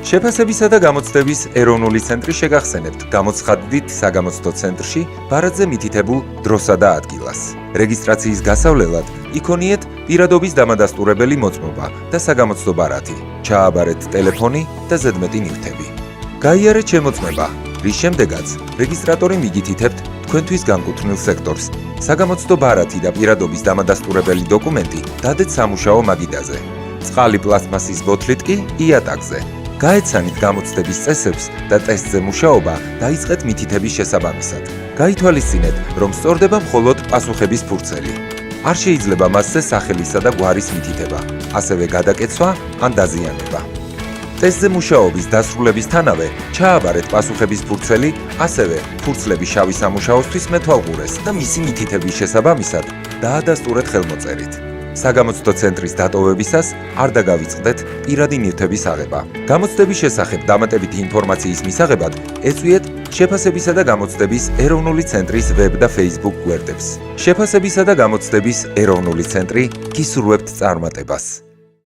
შეფასებისა და გამოცდების ეროვნული ცენტრი შეგახსენებთ, გამოცხადდით საგამოცდო ცენტრში ბარათზე მითითებულ დროსა და ადგილას. რეგისტრაციის გასავლელად იქონიეთ პირადობის დამადასტურებელი მოწმობა და საგამოცდო ბარათი. ჩააბარეთ ტელეფონი და ზედმეტი ნივთები. გაიარეთ შემოწმება, რის შემდეგაც რეგისტრატორი მიგითითებთ თქვენთვის განკუთვნილ სექტორს. საგამოცდო ბარათი და პირადობის დამადასტურებელი დოკუმენტი დადეთ სამუშაო მაგიდაზე. წყალი პლასმასის ბოთლით კი იატაკზე. გაეცანით გამოცდების წესებს და ტესტზე მუშაობა დაიწყეთ მითითების შესაბამისად. გაითვალისწინეთ, რომ სწორდება მხოლოდ პასუხების ფურცელი. არ შეიძლება მასზე სახელისა და გვარის მითითება, ასევე გადაკეცვა ან დაზიანება. ტესტზე მუშაობის დასრულებისთანავე ჩააბარეთ პასუხების ფურცელი, ასევე ფურცლები შავი სამუშაოსთვის მეთვალყურეს და მისი მითითების შესაბამისად დაადასტურეთ ხელმოწერით. საგამოცდო ცენტრის დატოვებისას არ დაგავიწყდეთ პირადი ნივთების აღება. გამოცდების შესახებ დამატებითი ინფორმაციის მისაღებად ეწვიეთ შეფასებისა და გამოცდების ეროვნული ცენტრის ვებ და Facebook გვერდებს. შეფასებისა და გამოცდების ეროვნული ცენტრი გისურვებთ წარმატებას.